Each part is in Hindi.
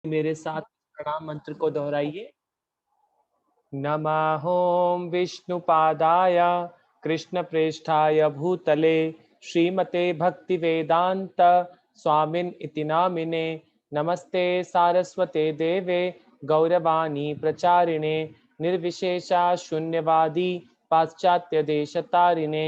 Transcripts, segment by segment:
मेरे साथ प्रणाम मंत्र को दोहराइए। नमः ओम विष्णुपादाय कृष्णप्रेष्ठाय भूतले श्रीमते भक्ति वेदांत स्वामिन इति नामिने नमस्ते सारस्वते देवे गौरवाणी प्रचारिणे निर्विशेषा शून्यवादी पाश्चात्य देशतारिणे।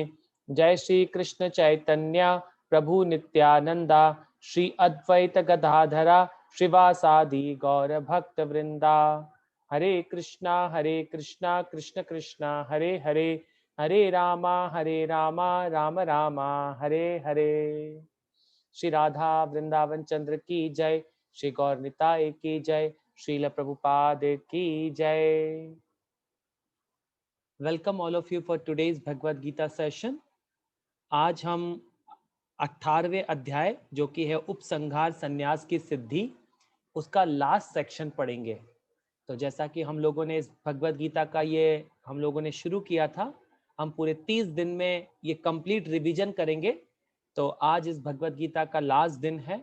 जय श्री कृष्ण चैतन्य प्रभु नित्यानंदा श्री अद्वैत गदाधरा श्रीवासादि गौर भक्त वृंदा। हरे कृष्णा कृष्ण कृष्णा हरे हरे हरे रामा राम रामा हरे हरे। श्री राधा वृंदावन चंद्र की जय, श्री गौर निताय की जय, श्रील प्रभुपाद की जय। Welcome all of you for today's Bhagavad Gita session. आज हम 18वें अध्याय जो कि है उपसंहार संन्यास की सिद्धि, उसका लास्ट सेक्शन पढ़ेंगे। तो जैसा कि हम लोगों ने इस भगवद गीता का ये हम लोगों ने शुरू किया था, हम पूरे 30 दिन में ये कंप्लीट रिवीजन करेंगे। तो आज इस भगवद गीता का लास्ट दिन है,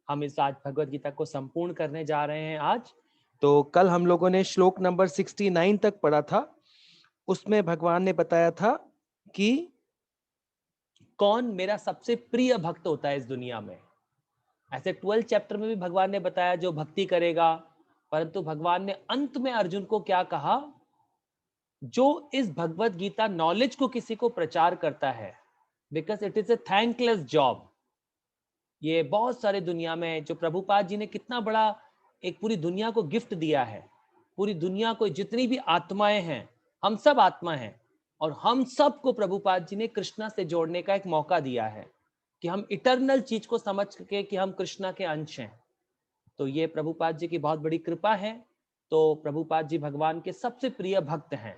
हम इस आज भगवद गीता को संपूर्ण करने जा रहे हैं आज। तो कल हम लोगों ने श्लोक नंबर 69 तक पढ़ा था। उसमें भगवान ने बताया था कि कौन मेरा सबसे प्रिय भक्त होता है इस दुनिया में। ऐसे 12 चैप्टर में भी भगवान ने बताया जो भक्ति करेगा, परंतु भगवान ने अंत में अर्जुन को क्या कहा, जो इस भगवत गीता नॉलेज को किसी को प्रचार करता है, because it is a thankless job. ये बहुत सारे दुनिया में जो प्रभुपाद जी ने कितना बड़ा एक पूरी दुनिया को गिफ्ट दिया है, पूरी दुनिया को जितनी भी आत्माएं हैं, हम सब आत्मा हैं, और हम सबको प्रभुपाद जी ने कृष्णा से जोड़ने का एक मौका दिया है कि हम इटर्नल चीज को समझ के कि हम कृष्णा के अंश हैं। तो ये प्रभुपाद जी की बहुत बड़ी कृपा है। तो प्रभुपाद जी भगवान के सबसे प्रिय भक्त हैं।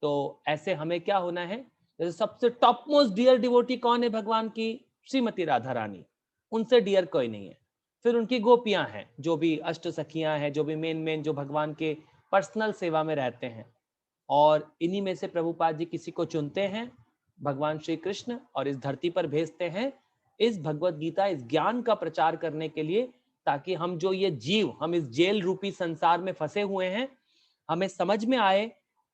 तो ऐसे हमें क्या होना है, जैसे सबसे टॉप मोस्ट डियर डिवोटी कौन है भगवान की, श्रीमती राधा रानी, उनसे डियर कोई नहीं है। फिर उनकी गोपियां हैं, जो भी अष्ट सखियां हैं, जो भी मेन जो भगवान के पर्सनल सेवा में रहते हैं। और इन्हीं में से प्रभुपाद जी किसी को चुनते हैं, भगवान श्री कृष्ण, और इस धरती पर भेजते हैं इस भगवत गीता, इस ज्ञान का प्रचार करने के लिए, ताकि हम जो ये जीव, हम इस जेल रूपी संसार में फंसे हुए हैं, हमें समझ में आए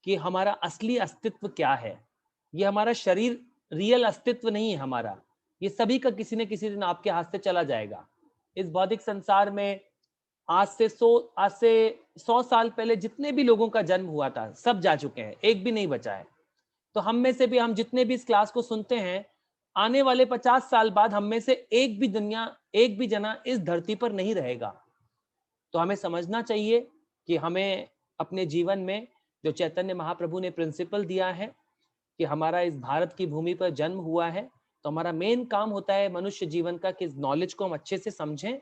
कि हमारा असली अस्तित्व क्या है। ये हमारा शरीर रियल अस्तित्व नहीं है हमारा, ये सभी का किसी न किसी दिन आपके हाथ से चला जाएगा। इस भौतिक संसार में आज से 100 साल पहले जितने भी लोगों का जन्म हुआ था, सब जा चुके हैं, एक भी नहीं बचा है। तो हम में से भी, हम जितने भी इस क्लास को सुनते हैं, आने वाले 50 साल बाद हम में से एक भी जना इस धरती पर नहीं रहेगा। तो हमें समझना चाहिए कि हमें अपने जीवन में जो चैतन्य महाप्रभु ने प्रिंसिपल दिया है कि हमारा इस भारत की भूमि पर जन्म हुआ है, तो हमारा मेन काम होता है मनुष्य जीवन का कि इस नॉलेज को हम अच्छे से समझें,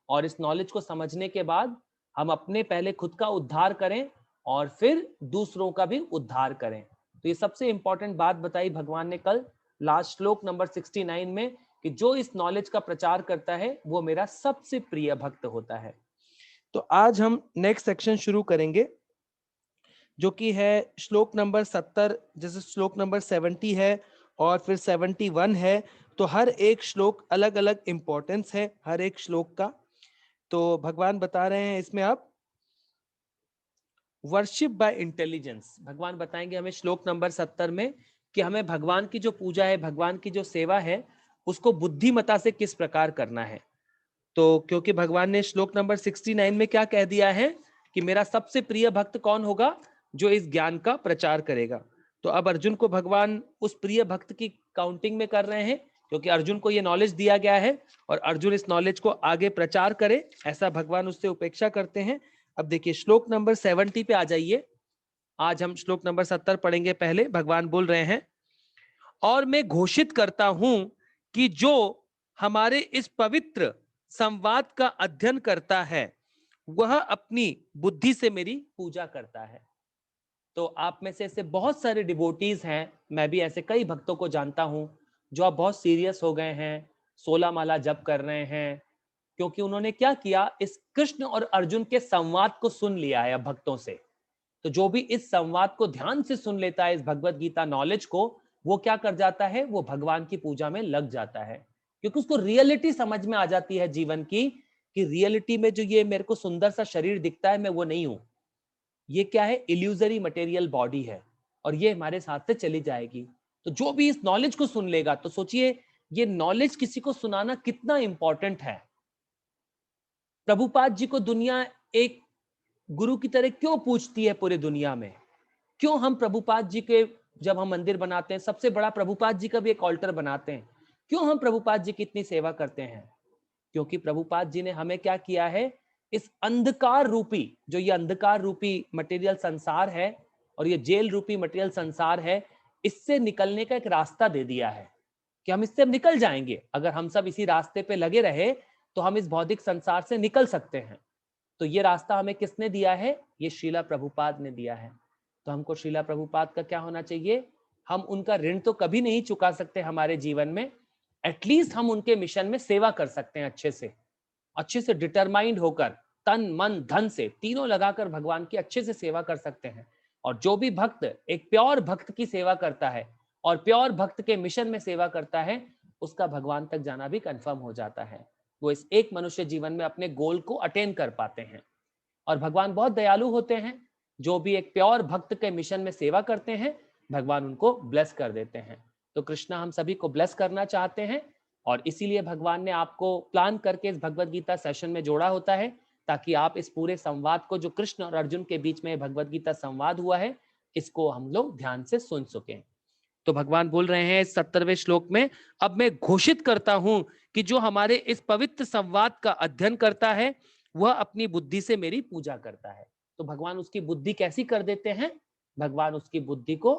और इस नॉलेज को समझने के बाद हम अपने पहले खुद का उद्धार करें और फिर दूसरों का भी उद्धार करें। तो ये सबसे इंपॉर्टेंट बात बताई भगवान ने कल लास्ट श्लोक नंबर 69 में, कि जो इस नॉलेज का प्रचार करता है वो मेरा सबसे प्रिय भक्त होता है। तो आज हम नेक्स्ट सेक्शन शुरू करेंगे, जो कि है श्लोक नंबर 70। जैसे श्लोक नंबर 70 है और फिर 71 है, तो हर एक श्लोक अलग अलग इंपॉर्टेंस है हर एक श्लोक का। तो भगवान बता रहे हैं इसमें आप वर्शिप बाय इंटेलिजेंस, भगवान बताएंगे हमें श्लोक नंबर 70 में कि हमें भगवान की जो पूजा है, भगवान की जो सेवा है, उसको बुद्धिमता से किस प्रकार करना है। तो क्योंकि भगवान ने श्लोक नंबर 69 में क्या कह दिया है कि मेरा सबसे प्रिय भक्त कौन होगा, जो इस ज्ञान का प्रचार करेगा। तो अब अर्जुन को भगवान उस प्रिय भक्त की काउंटिंग में कर रहे हैं, क्योंकि अर्जुन को यह नॉलेज दिया गया है और अर्जुन इस नॉलेज को आगे प्रचार करे, ऐसा भगवान उससे अपेक्षा करते हैं। अब देखिए श्लोक नंबर 70 पे आ जाइए। आज हम श्लोक नंबर 70 पढ़ेंगे। पहले भगवान बोल रहे हैं, और मैं घोषित करता हूं कि जो हमारे इस पवित्र संवाद का अध्ययन करता है, वह अपनी बुद्धि से मेरी पूजा करता है। तो आप में से ऐसे बहुत सारे डिवोटीज हैं, मैं भी ऐसे कई भक्तों को जानता हूं, जो आप बहुत सीरियस हो गए हैं, 16 माला जप कर रहे हैं, क्योंकि उन्होंने क्या किया, इस कृष्ण और अर्जुन के संवाद को सुन लिया है अब भक्तों से। तो जो भी इस संवाद को ध्यान से सुन लेता है, इस भगवत गीता नॉलेज को, वो क्या कर जाता है, वो भगवान की पूजा में लग जाता है, क्योंकि उसको रियलिटी समझ में आ जाती है जीवन की, कि रियलिटी में जो ये मेरे को सुंदर सा शरीर दिखता है मैं वो नहीं हूं, ये क्या है, इल्यूजरी मटेरियल बॉडी है और ये हमारे साथ से चली जाएगी। तो जो भी इस नॉलेज को सुन लेगा, तो सोचिए ये नॉलेज किसी को सुनाना कितना इंपॉर्टेंट है। प्रभुपाद जी को दुनिया एक गुरु की तरह क्यों पूछती है पूरी दुनिया में? क्यों हम प्रभुपाद जी के, जब हम मंदिर बनाते हैं सबसे बड़ा प्रभुपाद जी का भी एक ऑल्टर बनाते हैं, क्यों हम प्रभुपाद जी की इतनी सेवा करते हैं? क्योंकि प्रभुपाद जी ने हमें क्या किया है, इस अंधकार रूपी, जो ये अंधकार रूपी मटेरियल संसार है और ये जेल रूपी मटेरियल संसार है, इससे निकलने का एक रास्ता दे दिया है कि हम इससे निकल जाएंगे। अगर हम सब इसी रास्ते पे लगे रहे तो हम इस भौतिक संसार से निकल सकते हैं। तो ये रास्ता हमें किसने दिया है? ये श्रीला प्रभुपाद ने दिया है। तो हमको श्रीला प्रभुपाद का क्या होना चाहिए? हम उनका ऋण तो कभी नहीं चुका सकते हमारे जीवन में, एटलीस्ट हम उनके मिशन में सेवा कर सकते हैं अच्छे से डिटरमाइंड होकर, तन मन धन से तीनों लगाकर भगवान की अच्छे से सेवा कर सकते हैं। और जो भी भक्त एक प्योर भक्त की सेवा करता है और प्योर भक्त के मिशन में सेवा करता है, उसका भगवान तक जाना भी कंफर्म हो जाता है। वो इस एक मनुष्य जीवन में अपने गोल को अटेन कर पाते हैं। और भगवान बहुत दयालु होते हैं, जो भी एक प्योर भक्त के मिशन में सेवा करते हैं भगवान उनको ब्लेस कर देते हैं। तो कृष्णा हम सभी को ब्लेस करना चाहते हैं और इसीलिए भगवान ने आपको प्लान करके इस भगवत गीता सेशन में जोड़ा होता है, ताकि आप इस पूरे संवाद को, जो कृष्ण और अर्जुन के बीच में भगवत गीता संवाद हुआ है, इसको हम लोग ध्यान से सुन सकें। तो भगवान बोल रहे हैं 70वें श्लोक में, अब मैं घोषित करता हूं कि जो हमारे इस पवित्र संवाद का अध्ययन करता है वह अपनी बुद्धि से मेरी पूजा करता है। तो भगवान उसकी बुद्धि कैसी कर देते हैं? भगवान उसकी बुद्धि को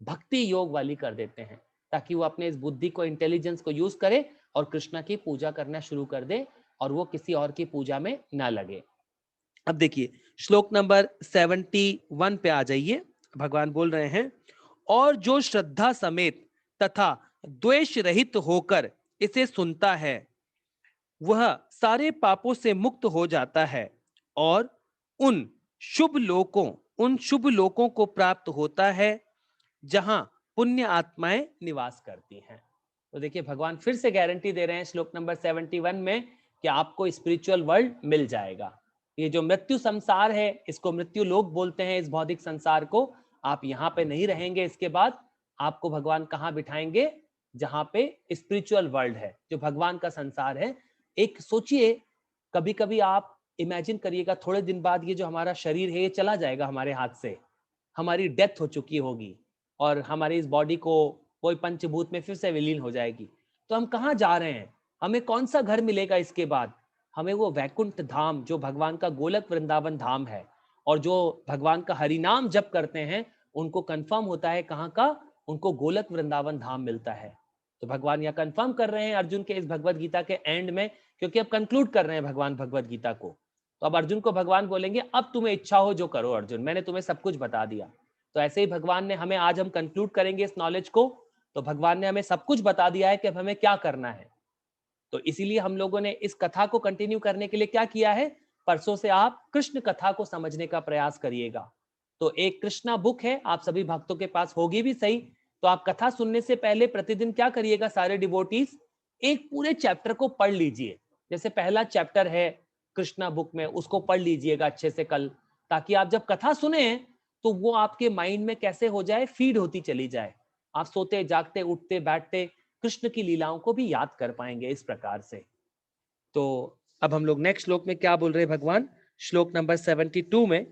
भक्ति योग वाली कर देते हैं, ताकि वो अपने इस बुद्धि को, इंटेलिजेंस को यूज करे और कृष्णा की पूजा करना शुरू कर दे और वो किसी और की पूजा में ना लगे। अब देखिए श्लोक नंबर 71 पे आ जाइए। भगवान बोल रहे हैं, और जो श्रद्धा समेत तथा द्वेष रहित होकर इसे सुनता है वह सारे पापों से मुक्त हो जाता है और उन उन शुभ लोकों को प्राप्त होता है जहां पुण्य आत्माएं निवास करती हैं। तो देखिए भगवान फिर से गारंटी दे रहे हैं श्लोक नंबर 71 में कि आपको स्पिरिचुअल वर्ल्ड मिल जाएगा। ये जो मृत्यु संसार है, इसको मृत्यु लोक बोलते हैं, इस भौतिक संसार को। आप यहाँ पे नहीं रहेंगे, इसके बाद आपको भगवान कहाँ बिठाएंगे? जहां पे स्पिरिचुअल वर्ल्ड है, जो भगवान का संसार है। एक सोचिए, कभी कभी आप इमेजिन करिएगा, थोड़े दिन बाद ये जो हमारा शरीर है ये चला जाएगा हमारे हाथ से, हमारी डेथ हो चुकी होगी और हमारी इस बॉडी को कोई पंचभूत में फिर से विलीन हो जाएगी। तो हम कहाँ जा रहे हैं? हमें कौन सा घर मिलेगा इसके बाद? हमें वो वैकुंठ धाम, जो भगवान का गोलक वृंदावन धाम है, और जो भगवान का हरिनाम जप करते हैं उनको कंफर्म होता है कहाँ का? उनको गोलक वृंदावन धाम मिलता है। तो भगवान यह कंफर्म कर रहे हैं अर्जुन के इस भगवत गीता के एंड में, क्योंकि अब कंक्लूड कर रहे हैं भगवान भगवत गीता को। तो अब अर्जुन को भगवान बोलेंगे, अब तुम्हें इच्छा हो जो करो अर्जुन, मैंने तुम्हें सब कुछ बता दिया। तो ऐसे ही भगवान ने हमें, आज हम कंक्लूड करेंगे इस नॉलेज को, तो भगवान ने हमें सब कुछ बता दिया है कि अब हमें क्या करना है। तो इसीलिए हम लोगों ने इस कथा को कंटिन्यू करने के लिए क्या किया है, परसों से आप कृष्ण कथा को समझने का प्रयास करिएगा। तो एक कृष्णा बुक है, आप सभी भक्तों के पास होगी भी सही। तो आप कथा सुनने से पहले प्रतिदिन क्या करिएगा, सारे डिवोटीज एक पूरे चैप्टर को पढ़ लीजिए। जैसे पहला चैप्टर है कृष्णा बुक में, उसको पढ़ लीजिएगा अच्छे से कल, ताकि आप जब कथा सुने तो वो आपके माइंड में कैसे हो जाए, फीड होती चली जाए। आप सोते जागते उठते बैठते कृष्ण की लीलाओं को भी याद कर पाएंगे इस प्रकार से। तो अब हम लोग नेक्स्ट श्लोक में क्या बोल रहे हैं भगवान, श्लोक नंबर 72 में,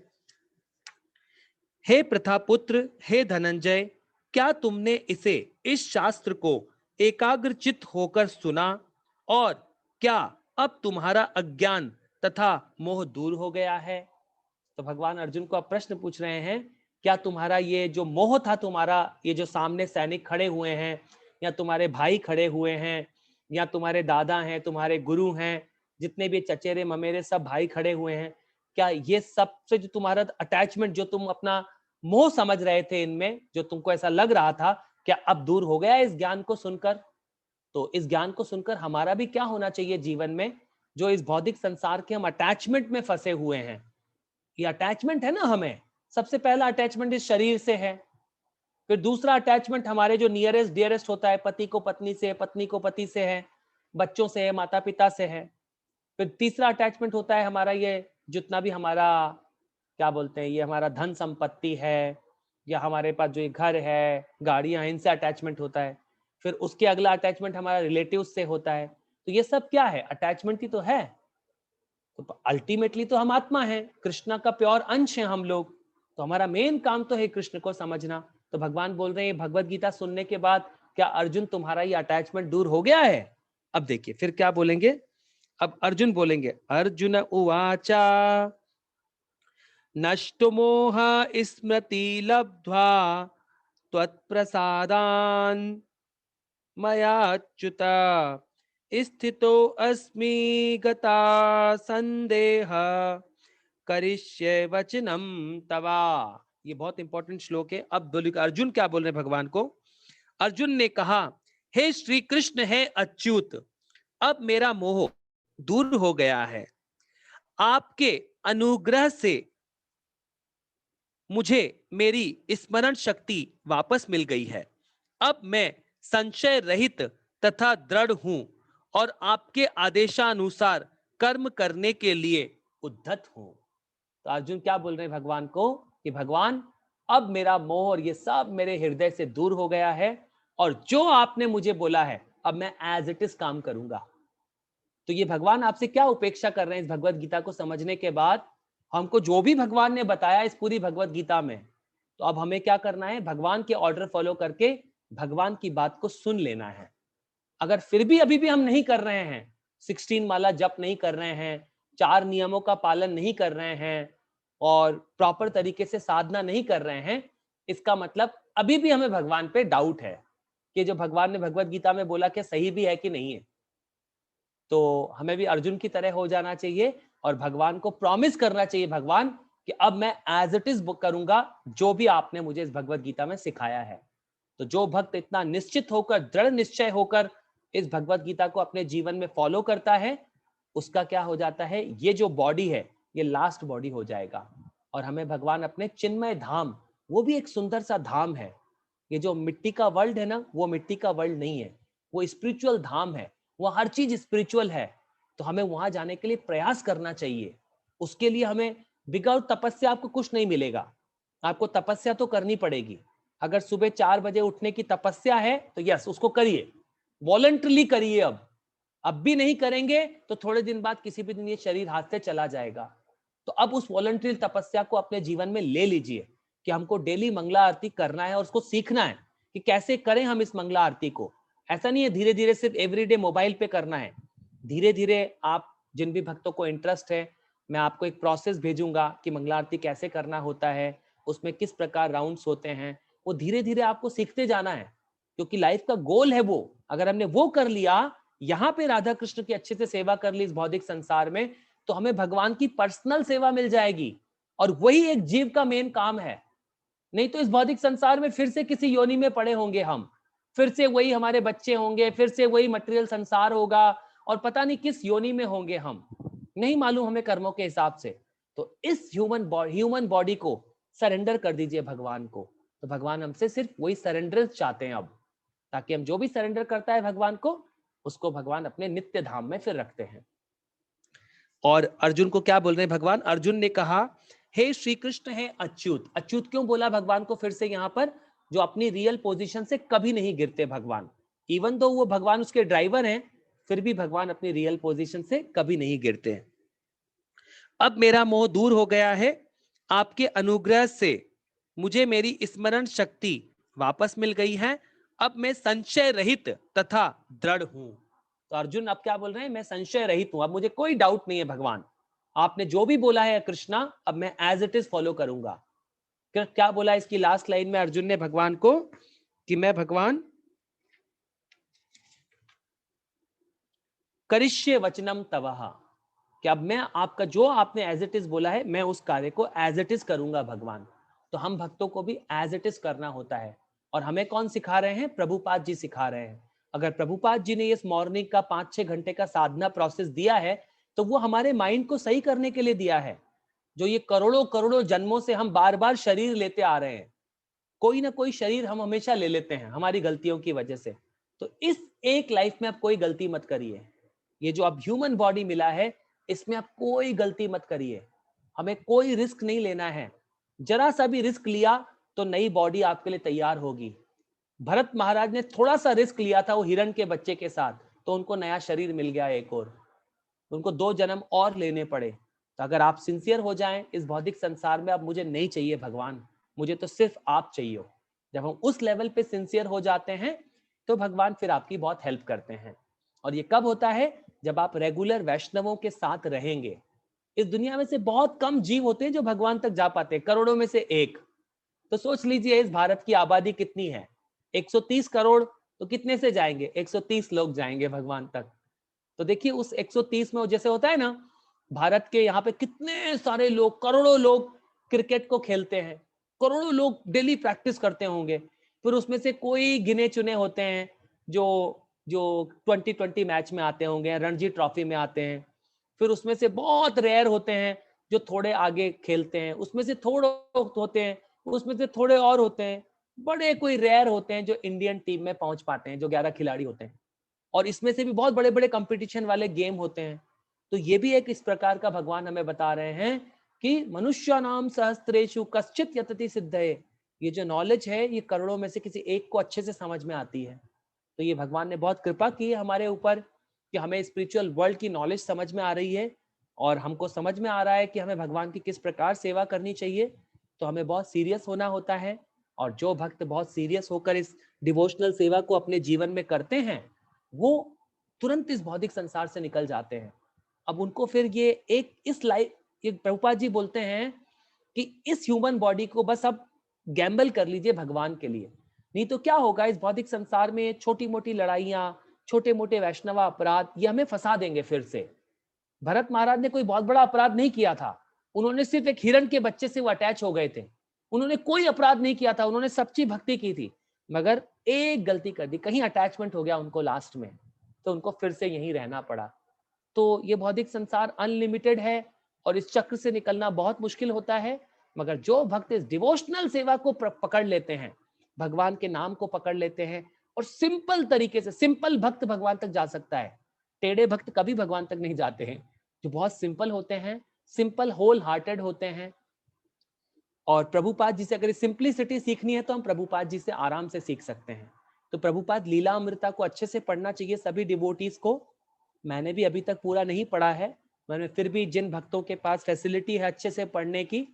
हे प्रथापुत्र, हे धनंजय, क्या तुमने इस शास्त्र को एकाग्रचित्त होकर सुना, और क्या अब तुम्हारा अज्ञान तथा मोह दूर हो गया है? तो भगवान अर्जुन को अब प्रश्न पूछ रहे हैं, क्या तुम्हारा ये जो मोह था, तुम्हारा ये जो सामने सैनिक खड़े हुए हैं, या तुम्हारे भाई खड़े हुए हैं, या तुम्हारे दादा हैं, तुम्हारे गुरु हैं, जितने भी चचेरे ममेरे सब भाई खड़े हुए हैं, क्या ये सब से जो तुम्हारा अटैचमेंट, जो तुम अपना मोह समझ रहे थे इनमें, जो तुमको ऐसा लग रहा था, क्या अब दूर हो गया इस ज्ञान को सुनकर? तो इस ज्ञान को सुनकर हमारा भी क्या होना चाहिए जीवन में, जो इस भौतिक संसार के हम अटैचमेंट में फंसे हुए हैं, ये अटैचमेंट है ना हमें, सबसे पहला अटैचमेंट इस शरीर से है, फिर दूसरा अटैचमेंट हमारे जो नियरेस्ट डियरेस्ट होता है, पति को पत्नी से, पत्नी को पति से है, बच्चों से है, माता पिता से है, फिर तीसरा अटैचमेंट होता है हमारा ये जितना भी हमारा क्या बोलते हैं, ये हमारा धन संपत्ति है या हमारे पास जो ये घर है, गाड़ियां हैं, इनसे अटैचमेंट होता है। फिर उसके अगला अटैचमेंट हमारा रिलेटिव से होता है। तो ये सब क्या है? अटैचमेंट ही तो है। तो अल्टीमेटली तो हम आत्मा हैं, कृष्णा का प्योर अंश हैं हम लोग। तो हमारा मेन काम तो है कृष्ण को समझना। तो भगवान बोल रहे हैं भगवत गीता सुनने के बाद, क्या अर्जुन तुम्हारा ये अटैचमेंट दूर हो गया है? अब देखिए फिर क्या बोलेंगे। अब अर्जुन बोलेंगे, अर्जुन उवाचा नष्टो मोह स्मृति लब्ध्वा त्वत्प्रसादान् मयाच्युत स्थितो अस्मि गता संदेह करिष्ये वचनम तवा। ये बहुत इंपॉर्टेंट श्लोक है। अब बोलिए अर्जुन क्या बोल रहे हैं भगवान को। अर्जुन ने कहा, हे श्री कृष्ण है अच्युत, अब मेरा मोह दूर हो गया है। आपके अनुग्रह से मुझे मेरी स्मरण शक्ति वापस मिल गई है। अब मैं संशय रहित तथा दृढ़ हूं और आपके आदेशानुसार कर्म करने के लिए उद्धत हूं। तो अर्जुन क्या बोल रहे हैं भगवान को कि भगवान अब मेरा मोह और ये सब मेरे हृदय से दूर हो गया है और जो आपने मुझे बोला है अब मैं एज इट इज काम करूंगा। तो ये भगवान आपसे क्या उपेक्षा कर रहे हैं इस भगवत गीता को समझने के बाद? हमको जो भी भगवान ने बताया इस पूरी भगवत गीता में, तो अब हमें क्या करना है? भगवान के ऑर्डर फॉलो करके भगवान की बात को सुन लेना है। अगर फिर भी अभी भी हम नहीं कर रहे हैं, 16 माला जप नहीं कर रहे हैं, 4 नियमों का पालन नहीं कर रहे हैं और प्रॉपर तरीके से साधना नहीं कर रहे हैं, इसका मतलब अभी भी हमें भगवान पे डाउट है कि जो भगवान ने भगवत गीता में बोला क्या सही भी है कि नहीं है। तो हमें भी अर्जुन की तरह हो जाना चाहिए और भगवान को प्रॉमिस करना चाहिए, भगवान कि अब मैं एज इट इज करूंगा जो भी आपने मुझे इस भगवत गीता में सिखाया है। तो जो भक्त इतना निश्चित होकर, दृढ़ निश्चय होकर इस भगवत गीता को अपने जीवन में फॉलो करता है, उसका क्या हो जाता है, ये जो बॉडी है ये लास्ट बॉडी हो जाएगा और हमें भगवान अपने चिन्मय धाम, वो भी एक सुंदर सा धाम है। ये जो मिट्टी का वर्ल्ड है ना, वो मिट्टी का वर्ल्ड नहीं है, वो स्पिरिचुअल धाम है, वो हर चीज स्पिरिचुअल है। तो हमें वहां जाने के लिए प्रयास करना चाहिए। उसके लिए हमें विदाउट तपस्या आपको कुछ नहीं मिलेगा, आपको तपस्या तो करनी पड़ेगी। अगर सुबह 4 बजे उठने की तपस्या है तो यस उसको करिए, वॉलंटरली करिए। अब भी नहीं करेंगे तो थोड़े दिन बाद किसी भी दिन ये शरीर हाथ से चला जाएगा। तो अब उस वॉलंटरी तपस्या को अपने जीवन में ले लीजिए कि हमको डेली मंगला आरती करना है और उसको सीखना है कि कैसे करें हम इस मंगला आरती को। ऐसा नहीं है धीरे धीरे सिर्फ एवरीडे मोबाइल पे करना है। धीरे धीरे आप, जिन भी भक्तों को इंटरेस्ट है, मैं आपको एक प्रोसेस भेजूंगा कि मंगला आरती कैसे करना होता है, उसमें किस प्रकार राउंड्स होते हैं, वो धीरे धीरे आपको सीखते जाना है। क्योंकि लाइफ का गोल है वो, अगर हमने वो कर लिया, यहाँ पे राधा कृष्ण की अच्छे से सेवा कर ली इस भौतिक संसार में, तो हमें भगवान की पर्सनल सेवा मिल जाएगी और वही एक जीव का मेन काम है। नहीं तो इस भौतिक संसार में फिर से किसी योनि में पड़े होंगे हम, फिर से वही हमारे बच्चे होंगे, फिर से वही मटेरियल संसार होगा और पता नहीं किस योनि में होंगे हम, नहीं मालूम हमें कर्मों के हिसाब से। तो इस ह्यूमन बॉडी को सरेंडर कर दीजिए भगवान को। तो भगवान हमसे सिर्फ वही सरेंडर चाहते हैं अब, ताकि हम जो भी सरेंडर करता है भगवान को, उसको भगवान अपने नित्य धाम में फिर रखते हैं। और अर्जुन को क्या बोल रहे हैं भगवान? अर्जुन ने कहा, हे श्री कृष्ण है अच्युत। अच्युत क्यों बोला भगवान को फिर से यहाँ पर? जो अपनी रियल पोजीशन से कभी नहीं गिरते भगवान, इवन दो वो भगवान उसके ड्राइवर हैं, फिर भी भगवान अपनी रियल पोजीशन से कभी नहीं गिरते हैं। अब मेरा मोह दूर हो गया है, आपके अनुग्रह से मुझे मेरी स्मरण शक्ति वापस मिल गई है। अब मैं संशय रहित तथा दृढ़ हूं। तो अर्जुन अब क्या बोल रहे हैं? मैं संशय रहित हूं, अब मुझे कोई डाउट नहीं है भगवान, आपने जो भी बोला है कृष्णा, अब मैं एज इट इज फॉलो करूंगा। क्या बोला इसकी लास्ट लाइन में अर्जुन ने भगवान को कि मैं भगवान करिष्ये वचनम तवः, कि अब मैं आपका जो आपने एज इट इज बोला है मैं उस कार्य को एज इट इज करूंगा भगवान। तो हम भक्तों को भी एज इट इज करना होता है। और हमें कौन सिखा रहे हैं? प्रभुपाद जी सिखा रहे हैं। अगर प्रभुपाद जी ने इस मॉर्निंग का 5-6 घंटे का साधना प्रोसेस दिया है, तो वो हमारे माइंड को सही करने के लिए दिया है। जो ये करोड़ों करोड़ों जन्मों से हम बार बार शरीर लेते आ रहे हैं, कोई ना कोई शरीर हम हमेशा ले लेते हैं हमारी गलतियों की वजह से। तो इस एक लाइफ में अब कोई गलती मत करिए। ये जो अब ह्यूमन बॉडी मिला है, इसमें आप कोई गलती मत करिए, हमें कोई रिस्क नहीं लेना है। जरा सा भी रिस्क लिया तो नई बॉडी आपके लिए तैयार होगी। भरत महाराज ने थोड़ा सा रिस्क लिया था वो हिरण के बच्चे के साथ, तो उनको नया शरीर मिल गया एक और, उनको 2 जन्म और लेने पड़े। तो अगर आप सिंसियर हो जाएं इस भौतिक संसार में, अब मुझे नहीं चाहिए भगवान, मुझे तो सिर्फ आप चाहिए हो, जब हम उस लेवल पे सिंसियर हो जाते हैं तो भगवान फिर आपकी बहुत हेल्प करते हैं। और ये कब होता है? जब आप रेगुलर वैष्णवों के साथ रहेंगे। इस दुनिया में से बहुत कम जीव होते हैं जो भगवान तक जा पाते हैं, करोड़ों में से एक। तो सोच लीजिए इस भारत की आबादी कितनी है, 130 करोड़, तो कितने से जाएंगे? 130 लोग जाएंगे भगवान तक। तो देखिए उस 130 में जैसे होता है ना, भारत के यहाँ पे कितने सारे लोग, करोड़ों लोग क्रिकेट को खेलते हैं, करोड़ों लोग डेली प्रैक्टिस करते होंगे, फिर उसमें से कोई गिने चुने होते हैं जो जो 2020 मैच में आते होंगे, रणजी ट्रॉफी में आते हैं, फिर उसमें से बहुत रेयर होते हैं जो थोड़े आगे खेलते हैं, उसमें से थोड़े होते हैं, उसमें से थोड़े और होते हैं, बड़े कोई रेयर होते हैं जो इंडियन टीम में पहुंच पाते हैं, जो 11 खिलाड़ी होते हैं। और इसमें से भी बहुत बड़े बड़े कंपटीशन वाले गेम होते हैं। तो ये भी एक इस प्रकार का भगवान हमें बता रहे हैं कि मनुष्य नाम सहस्त्रेषु कश्चित यतति सिद्धये। ये जो नॉलेज है ये करोड़ों में से किसी एक को अच्छे से समझ में आती है। तो ये भगवान ने बहुत कृपा की है हमारे ऊपर कि हमें स्पिरिचुअल वर्ल्ड की नॉलेज समझ में आ रही है, और हमको समझ में आ रहा है कि हमें भगवान की किस प्रकार सेवा करनी चाहिए। तो हमें बहुत सीरियस होना होता है, और जो भक्त बहुत सीरियस होकर इस डिवोशनल सेवा को अपने जीवन में करते हैं वो तुरंत इस भौतिक संसार से निकल जाते हैं। अब उनको फिर ये एक इस लाइफ, ये प्रभुपाद जी बोलते हैं कि इस ह्यूमन बॉडी को बस अब गैम्बल कर लीजिए भगवान के लिए, नहीं तो क्या होगा इस भौतिक संसार में छोटी मोटी लड़ाइयां, छोटे मोटे वैष्णव अपराध, ये हमें फंसा देंगे फिर से। भरत महाराज ने कोई बहुत बड़ा अपराध नहीं किया था, उन्होंने सिर्फ एक हिरण के बच्चे से वो अटैच हो गए थे, उन्होंने कोई अपराध नहीं किया था, उन्होंने सच्ची भक्ति की थी, मगर एक गलती कर दी, कहीं अटैचमेंट हो गया उनको लास्ट में, तो उनको फिर से यहीं रहना पड़ा। तो ये भौतिक संसार अनलिमिटेड है और इस चक्र से निकलना बहुत मुश्किल होता है, मगर जो भक्त इस डिवोशनल सेवा को पकड़ लेते हैं, भगवान के नाम को पकड़ लेते हैं, और सिंपल तरीके से, सिंपल भक्त भगवान तक जा सकता है, टेढ़े भक्त कभी भगवान तक नहीं जाते हैं। जो बहुत सिंपल होते हैं, सिंपल होल हार्टेड होते हैं। और प्रभुपाद जी से अगर सिंपलिसिटी सीखनी है तो हम प्रभुपाद जी से आराम से सीख सकते हैं। तो प्रभुपाद लीला अमृता को अच्छे से पढ़ना चाहिए सभी डिवोटीज को। मैंने भी अभी तक पूरा नहीं पढ़ा है, मैंने फिर भी जिन भक्तों के पास फैसिलिटी है अच्छे से पढ़ने की,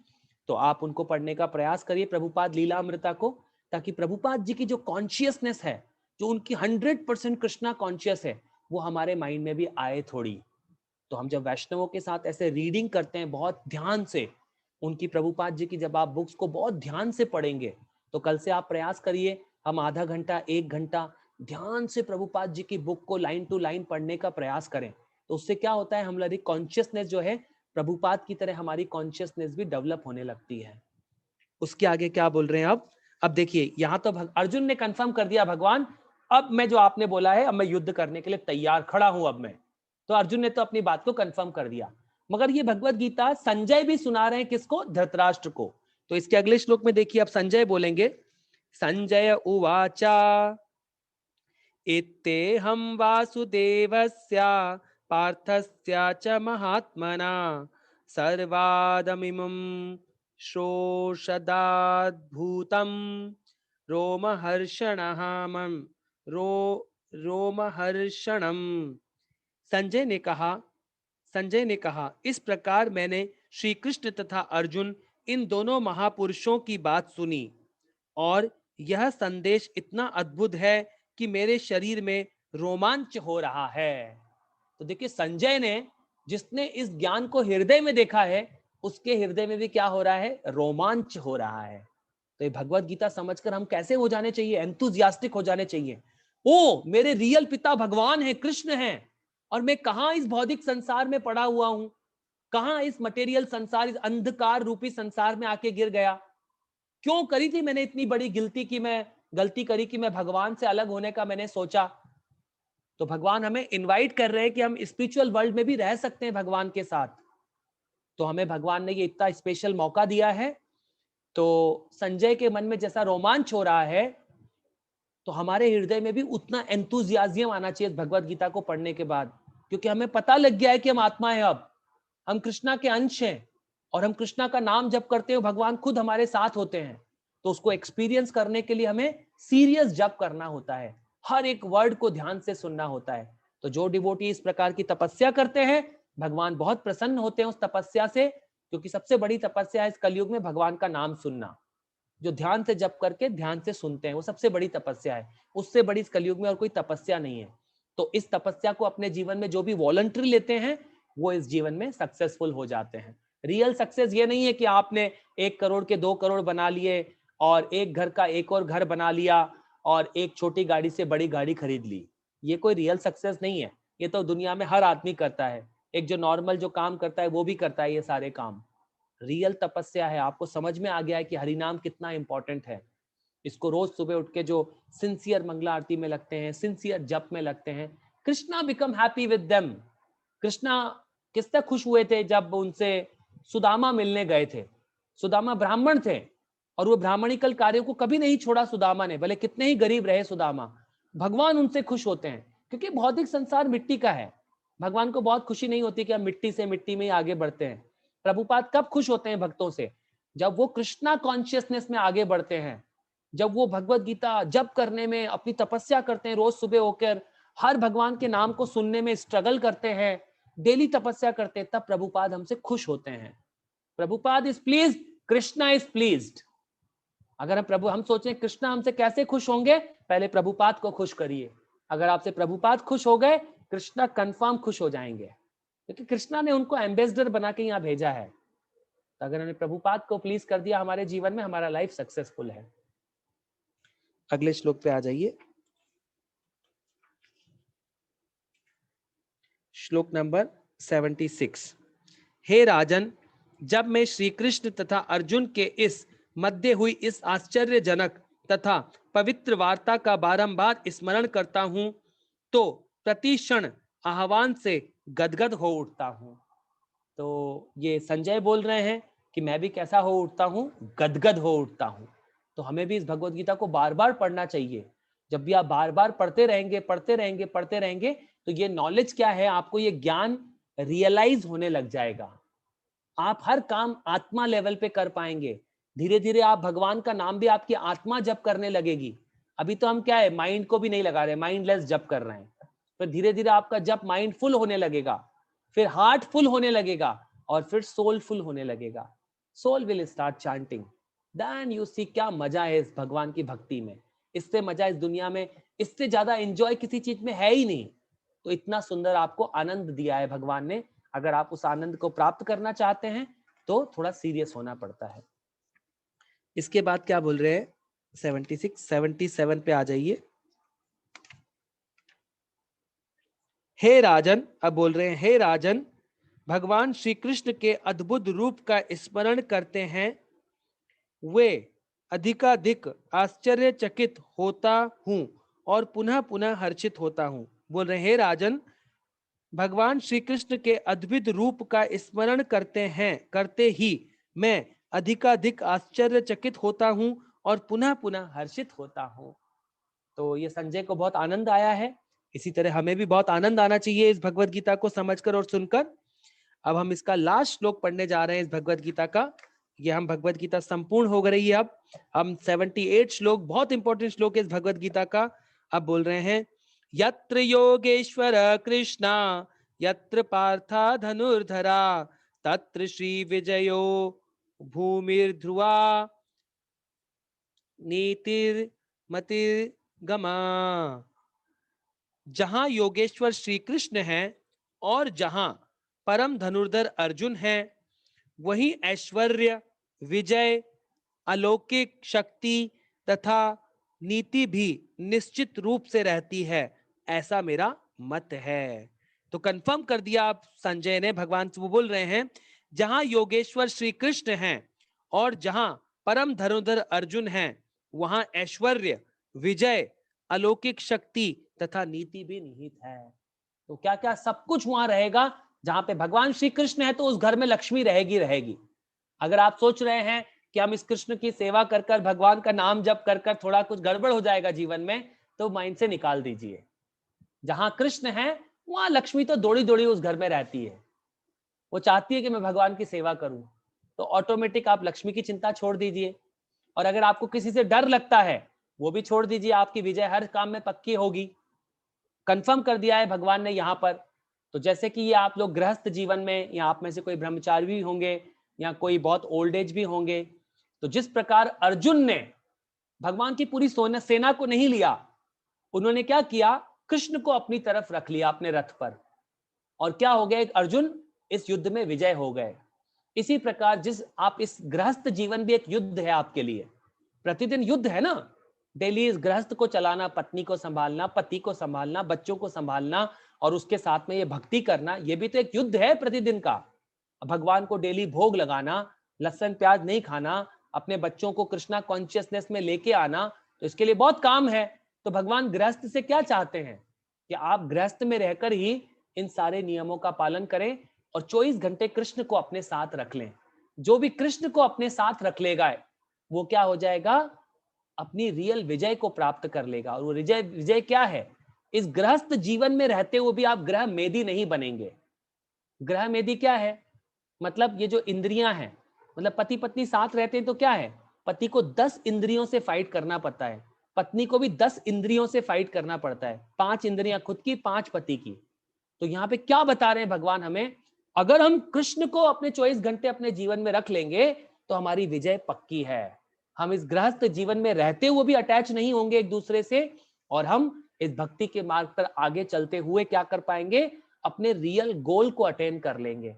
तो आप उनको पढ़ने का प्रयास करिए प्रभुपाद लीला अमृता को, ताकि प्रभुपाद जी की जो कॉन्शियसनेस है, जो उनकी 100% कृष्णा कॉन्शियस है, वो हमारे माइंड में भी आए थोड़ी। तो हम जब वैष्णवों के साथ ऐसे रीडिंग करते हैं बहुत ध्यान से, उनकी प्रभुपाद जी की जब आप बुक्स को बहुत ध्यान से पढ़ेंगे, तो कल से आप प्रयास करिए हम आधा घंटा 1 घंटा ध्यान से प्रभुपाद जी की बुक को लाइन टू लाइन पढ़ने का प्रयास करें। तो उससे क्या होता है, हमारी कॉन्शियसनेस जो है प्रभुपाद की तरह हमारी कॉन्शियसनेस भी डेवलप होने लगती है। उसके आगे क्या बोल रहे हैं अब देखिए यहाँ तो अर्जुन ने कंफर्म कर दिया भगवान, अब मैं जो आपने बोला है अब मैं युद्ध करने के लिए तैयार खड़ा हूं अब मैं। तो अर्जुन ने तो अपनी बात को कंफर्म कर दिया, मगर ये भगवत गीता संजय भी सुना रहे हैं किसको? धृतराष्ट्र को। तो इसके अगले श्लोक में देखिए अब संजय बोलेंगे, संजय उवाचा इत्येहं वासुदेवस्य पार्थस्य च महात्मना सर्वादमिमं श्रोषदाद्भूतं रोमहर्षणं रोमहर्षणम। संजय ने कहा इस प्रकार मैंने श्री कृष्ण तथा अर्जुन इन दोनों महापुरुषों की बात सुनी, और यह संदेश इतना अद्भुत है कि मेरे शरीर में रोमांच हो रहा है। तो देखिए संजय ने, जिसने इस ज्ञान को हृदय में देखा है, उसके हृदय में भी क्या हो रहा है? रोमांच हो रहा है। तो ये भगवत गीता समझकर हम कैसे हो जाने चाहिए? एंथुजियास्टिक हो जाने चाहिए। ओ मेरे रियल पिता भगवान है, कृष्ण है, और मैं कहां इस भौतिक संसार में पड़ा हुआ हूं, कहां इस मटेरियल संसार, इस अंधकार रूपी संसार में आके गिर गया। क्यों करी थी मैंने इतनी बड़ी गलती करी कि मैं भगवान से अलग होने का मैंने सोचा। तो भगवान हमें इनवाइट कर रहे हैं कि हम स्पिरिचुअल वर्ल्ड में भी रह सकते हैं भगवान के साथ। तो हमें भगवान ने ये इतना स्पेशल मौका दिया है। तो संजय के मन में जैसा रोमांच हो रहा है, तो हमारे हृदय में भी उतना एंथुजियाज्म आना चाहिए भगवत गीता को पढ़ने के बाद, क्योंकि हमें पता लग गया है कि हम आत्मा है अब। हम कृष्णा के अंश हैं और हम कृष्णा का नाम जप करते हैं, भगवान खुद हमारे साथ होते हैं। तो उसको एक्सपीरियंस करने के लिए हमें सीरियस जप करना होता है, हर एक वर्ड को ध्यान से सुनना होता है। तो जो डिवोटी इस प्रकार की तपस्या करते हैं, भगवान बहुत प्रसन्न होते हैं उस तपस्या से, क्योंकि सबसे बड़ी तपस्या है इस कलयुग में भगवान का नाम सुनना। जो ध्यान से जप करके ध्यान से सुनते हैं, वो सबसे बड़ी तपस्या है। उससे बड़ी इस कलयुग में और कोई तपस्या नहीं है। तो इस तपस्या को अपने जीवन में जो भी वॉलंटरी लेते हैं, वो इस जीवन में सक्सेसफुल हो जाते हैं। रियल सक्सेस ये नहीं है कि आपने 1 करोड़ के 2 करोड़ बना लिए और एक घर का एक और घर बना लिया और एक छोटी गाड़ी से बड़ी गाड़ी खरीद ली। ये कोई रियल सक्सेस नहीं है। ये तो दुनिया में हर आदमी करता है। एक जो नॉर्मल जो काम करता है वो भी करता है ये सारे काम। रियल तपस्या है, आपको समझ में आ गया है कि हरिनाम कितना इंपॉर्टेंट है। इसको रोज सुबह उठ के जो सिंसियर मंगला आरती में लगते हैं, सिंसियर जप में लगते हैं, Krishna become happy with them. Krishna किससे खुश हुए थे जब उनसे सुदामा मिलने गए थे। सुदामा ब्राह्मण थे और वो ब्राह्मणिकल कार्यों को कभी नहीं छोड़ा सुदामा ने, भले कितने ही गरीब रहे सुदामा। भगवान उनसे खुश होते हैं क्योंकि भौतिक संसार मिट्टी का है। भगवान को बहुत खुशी नहीं होती कि हम मिट्टी से मिट्टी में ही आगे बढ़ते हैं। प्रभुपाद कब खुश होते हैं भक्तों से? जब वो कृष्णा कॉन्शियसनेस में आगे बढ़ते हैं, जब वो भगवत गीता जप करने में अपनी तपस्या करते हैं, रोज सुबह होकर हर भगवान के नाम को सुनने में स्ट्रगल करते हैं, डेली तपस्या करते हैं, तब प्रभुपाद हमसे खुश होते हैं। Prabhupada is pleased, Krishna is pleased. अगर हम सोचें कृष्णा हमसे कैसे खुश होंगे, पहले प्रभुपाद को खुश करिए। अगर आपसे प्रभुपाद खुश हो गए, कृष्णा कंफर्म खुश हो जाएंगे, क्योंकि कृष्णा ने उनको एम्बेसडर बना के यहाँ भेजा है। तो अगर हमने प्रभुपाद को प्लीज कर दिया हमारे जीवन में, हमारा लाइफ सक्सेसफुल है। अगले श्लोक पे आ जाइए, श्लोक नंबर 76। हे राजन, जब मैं श्री कृष्ण तथा अर्जुन के इस मध्य हुई इस आश्चर्यजनक तथा पवित्र वार्ता का बारंबार स्मरण करता हूं, तो प्रति क्षण आह्वान से गदगद हो उठता हूं। तो ये संजय बोल रहे हैं कि मैं भी कैसा हो उठता हूं, गदगद हो उठता हूं। तो हमें भी इस भगवत गीता को बार बार पढ़ना चाहिए। जब भी आप बार बार पढ़ते रहेंगे तो ये नॉलेज क्या है, आपको ये ज्ञान रियलाइज होने लग जाएगा। आप हर काम आत्मा लेवल पे कर पाएंगे। धीरे धीरे आप भगवान का नाम भी आपकी आत्मा जप करने लगेगी। अभी तो हम क्या है, माइंड को भी नहीं लगा रहे, माइंडलेस जप कर रहे हैं। फिर धीरे धीरे आपका जप माइंडफुल होने लगेगा, फिर हार्टफुल होने लगेगा और फिर सोलफुल होने लगेगा। Soul will start chanting, then you see क्या मजा है इस भगवान की भक्ति में। इससे मजा इस दुनिया में, इससे ज्यादा एंजॉय किसी चीज में है ही नहीं। तो इतना सुंदर आपको आनंद दिया है भगवान ने। अगर आप उस आनंद को प्राप्त करना चाहते हैं तो थोड़ा सीरियस होना पड़ता है। इसके बाद क्या बोल रहे हैं, 76 77 पे आ जाइए। हे राजन, अब बोल रहे हैं, हे राजन, भगवान श्री कृष्ण के अद्भुत रूप का स्मरण करते हैं वे अधिकाधिक आश्चर्यचकित होता हूं और पुनः पुनः हर्षित होता हूं। बोल रहे हैं, राजन, भगवान श्री कृष्ण के अद्भुत रूप का स्मरण करते ही मैं अधिकाधिक आश्चर्यचकित होता हूं और पुनः पुनः हर्षित होता हूं। तो ये संजय को बहुत आनंद आया है। इसी तरह हमें भी बहुत आनंद आना चाहिए इस भगवत गीता को समझकर और सुनकर। अब हम इसका लास्ट श्लोक पढ़ने जा रहे हैं इस भगवत गीता का। ये हम भगवत गीता संपूर्ण हो गई है। अब हम 78 श्लोक, बहुत इंपॉर्टेंट श्लोक है इस भगवत गीता का। अब बोल रहे हैं, यत्र योगेश्वर कृष्णा यत्र पार्था धनुर्धरा तत्र श्री विजयो भूमिर्ध्रुवा नीतिर्मतिर्गमा। जहां योगेश्वर श्री कृष्ण हैं और जहां परम धनुर्धर अर्जुन हैं, वही ऐश्वर्य, विजय, अलौकिक शक्ति तथा नीति भी निश्चित रूप से रहती है, ऐसा मेरा मत है। तो कंफर्म कर दिया आप संजय ने। भगवान वो बोल रहे हैं, जहां योगेश्वर श्री कृष्ण हैं और जहां परम धनुर्धर अर्जुन हैं, वहां ऐश्वर्य, विजय, अलौकिक शक्ति तथा नीति भी निहित है। तो क्या क्या सब कुछ वहां रहेगा। जहां पे भगवान श्री कृष्ण है तो उस घर में लक्ष्मी रहेगी। अगर आप सोच रहे हैं कि हम इस कृष्ण की सेवा कर कर, भगवान का नाम जप कर कर थोड़ा कुछ गड़बड़ हो जाएगा जीवन में, तो माइंड से निकाल दीजिए। जहां कृष्ण है वहां लक्ष्मी तो दौड़ी दौड़ी उस घर में रहती है। वो चाहती है कि मैं भगवान की सेवा करूं। तो ऑटोमेटिक आप लक्ष्मी की चिंता छोड़ दीजिए। और अगर आपको किसी से डर लगता है वो भी छोड़ दीजिए, आपकी विजय हर काम में पक्की होगी। कंफर्म कर दिया है भगवान ने यहाँ पर। तो जैसे कि ये आप लोग गृहस्थ जीवन में, या आप में से कोई ब्रह्मचारी भी होंगे या कोई बहुत ओल्ड एज भी होंगे, तो जिस प्रकार अर्जुन ने भगवान की पूरी सेना को नहीं लिया, उन्होंने क्या किया, कृष्ण को अपनी तरफ रख लिया अपने रथ पर, और क्या हो गया, अर्जुन इस युद्ध में विजय हो गए। इसी प्रकार जिस आप इस गृहस्थ जीवन भी एक युद्ध है आपके लिए, प्रतिदिन युद्ध है ना, डेली इस गृहस्थ को चलाना, पत्नी को संभालना, पति को संभालना, बच्चों को संभालना, और उसके साथ में ये भक्ति करना, ये भी तो एक युद्ध है प्रतिदिन का। भगवान को डेली भोग लगाना, लहसुन प्याज नहीं खाना, अपने बच्चों को कृष्णा कॉन्शियसनेस में लेके आना, तो इसके लिए बहुत काम है। तो भगवान गृहस्थ से क्या चाहते हैं कि आप गृहस्थ में रहकर ही इन सारे नियमों का पालन करें और 24 घंटे कृष्ण को अपने साथ रख लें। जो भी कृष्ण को अपने साथ रख लेगा वो क्या हो जाएगा, अपनी रियल विजय को प्राप्त कर लेगा। और वो विजय विजय क्या है, इस गृहस्थ जीवन में रहते हुए भी आप ग्रह मेदी नहीं बनेंगे। ग्रह मेदी क्या है, मतलब ये जो इंद्रियां हैं, मतलब पति पत्नी साथ रहते हैं तो क्या है, पति को 10 इंद्रियों से फाइट करना पड़ता है, पत्नी को भी 10 इंद्रियों से फाइट करना पड़ता है। 5 इंद्रियां खुद की, 5 पति की। तो यहाँ पे क्या बता रहे हैं भगवान हमें, अगर हम कृष्ण को अपने 24 घंटे अपने जीवन में रख लेंगे तो हमारी विजय पक्की है। हम इस गृहस्थ जीवन में रहते हुए भी अटैच नहीं होंगे एक दूसरे से, और हम इस भक्ति के मार्ग पर आगे चलते हुए क्या कर पाएंगे, अपने रियल गोल को अटेन कर लेंगे।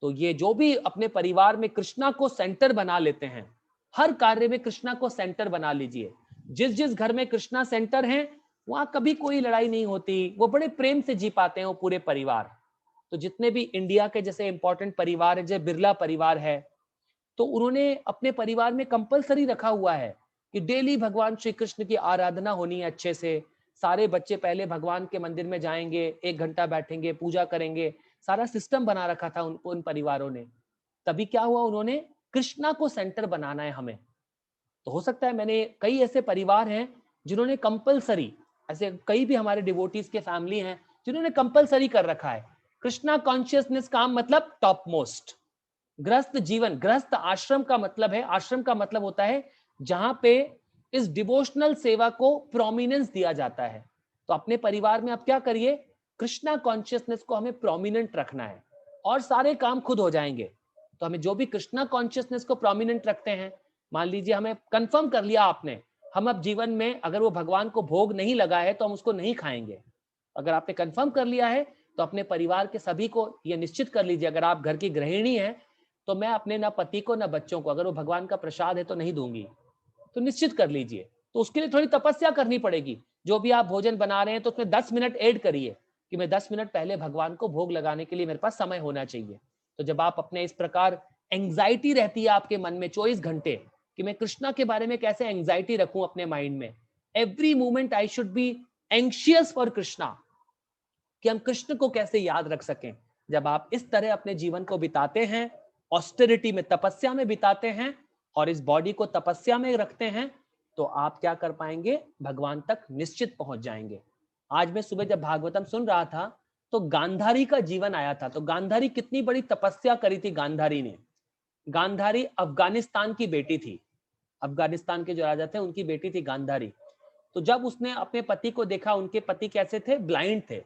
तो ये जो भी अपने परिवार में कृष्णा को सेंटर बना लेते हैं, हर कार्य में कृष्णा को सेंटर बना लीजिए। जिस जिस घर में कृष्णा सेंटर है वहां कभी कोई लड़ाई नहीं होती, वो बड़े प्रेम से जी पाते हैं वो पूरे परिवार। तो जितने भी इंडिया के जैसे इंपॉर्टेंट परिवार है, जैसे बिरला परिवार है, तो उन्होंने अपने परिवार में कंपलसरी रखा हुआ है कि डेली भगवान श्री कृष्ण की आराधना होनी है अच्छे से। सारे बच्चे पहले भगवान के मंदिर में जाएंगे, 1 घंटा बैठेंगे, पूजा करेंगे। सारा सिस्टम बना रखा था उन परिवारों ने। तभी क्या हुआ, उन्होंने कृष्णा को सेंटर बनाना है हमें। तो हो सकता है, मैंने कई ऐसे परिवार हैं जिन्होंने कंपलसरी, ऐसे कई भी हमारे डिवोटीज के फैमिली हैं जिन्होंने कंपलसरी कर रखा है कृष्णा कॉन्शियसनेस का, मतलब टॉप मोस्ट। गृहस्थ जीवन, गृहस्थ आश्रम का मतलब है, आश्रम का मतलब होता है जहां पे इस डिवोशनल सेवा को प्रोमिनेंस दिया जाता है। तो अपने परिवार में आप क्या करिए, कृष्णा कॉन्शियसनेस को हमें प्रोमिनेंट रखना है और सारे काम खुद हो जाएंगे। तो हमें जो भी कृष्णा कॉन्शियसनेस को प्रोमिनेंट रखते हैं, मान लीजिए हमें कंफर्म कर लिया आपने, हम अब जीवन में अगर वो भगवान को भोग नहीं लगा है तो हम उसको नहीं खाएंगे। अगर आपने कंफर्म कर लिया है तो अपने परिवार के सभी को ये निश्चित कर लीजिए, अगर आप घर की गृहिणी है तो मैं अपने ना पति को ना बच्चों को, अगर वो भगवान का प्रसाद है तो नहीं दूंगी। तो निश्चित कर लीजिए। तो उसके लिए थोड़ी तपस्या करनी पड़ेगी। जो भी आप भोजन बना रहे हैं तो उसमें 10 मिनट ऐड करिए कि मैं 10 मिनट पहले भगवान को भोग लगाने के लिए मेरे पास समय होना चाहिए। तो जब आप अपने इस प्रकार, एंग्जाइटी रहती है आपके मन में 24 घंटे कि मैं कृष्णा के बारे में कैसे एंग्जाइटी रखूं अपने माइंड में, every moment I should be anxious for Krishna, कि हम कृष्ण को कैसे याद रख सकें। जब आप इस तरह अपने जीवन को बिताते हैं, ऑस्टेरिटी में, तपस्या में बिताते हैं, और इस बॉडी को तपस्या में रखते हैं, तो आप क्या कर पाएंगे, भगवान तक निश्चित पहुंच जाएंगे। आज मैं सुबह जब भागवतम सुन रहा था तो गांधारी का जीवन आया था। तो गांधारी कितनी बड़ी तपस्या करी थी गांधारी ने। गांधारी अफगानिस्तान की बेटी थी, अफगानिस्तान के जो राजा थे उनकी बेटी थी गांधारी। तो जब उसने अपने पति को देखा, उनके पति कैसे थे, ब्लाइंड थे,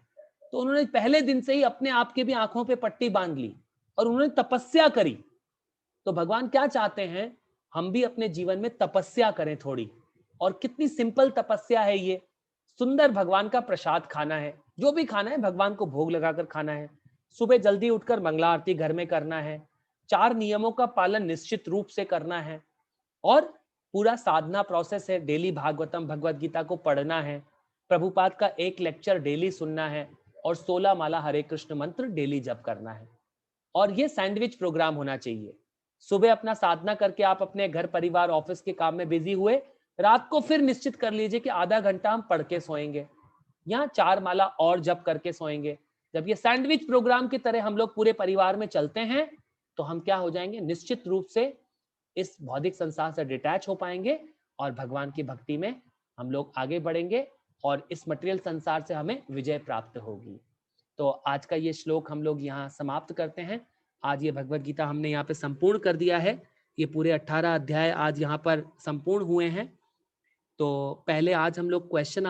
तो उन्होंने पहले दिन से ही अपने आप के भी आंखों पे पट्टी बांध ली और उन्होंने तपस्या करी। तो भगवान क्या चाहते हैं, हम भी अपने जीवन में तपस्या करें थोड़ी। और कितनी सिंपल तपस्या है ये, सुंदर भगवान का प्रसाद खाना है, जो भी खाना है भगवान को भोग लगाकर खाना है, सुबह जल्दी उठकर मंगला आरती घर में करना है, 4 नियमों का पालन निश्चित रूप से करना है, और पूरा साधना प्रोसेस है, डेली भागवतम भगवत गीता को पढ़ना है, प्रभुपाद का एक लेक्चर डेली सुनना है, और 16 माला हरे कृष्ण मंत्र डेली जप करना है। और ये सैंडविच प्रोग्राम होना चाहिए। सुबह अपना साधना करके आप अपने घर परिवार ऑफिस के काम में बिजी हुए, रात को फिर निश्चित कर लीजिए कि आधा घंटा हम पढ़ के सोएंगे या 4 माला और जप करके सोएंगे। जब ये सैंडविच प्रोग्राम की तरह हम लोग पूरे परिवार में चलते हैं तो हम क्या हो जाएंगे, निश्चित रूप से इस भौतिक संसार से डिटैच हो पाएंगे और भगवान की भक्ति में हम लोग आगे बढ़ेंगे और इस मटेरियल संसार से हमें विजय प्राप्त होगी। तो आज का ये श्लोक हम लोग यहाँ समाप्त करते हैं। आज ये भगवत गीता हमने यहाँ पे संपूर्ण कर दिया है। ये पूरे 18 अध्याय आज यहाँ पर संपूर्ण हुए हैं। तो पहले आज हम लोग क्वेश्चन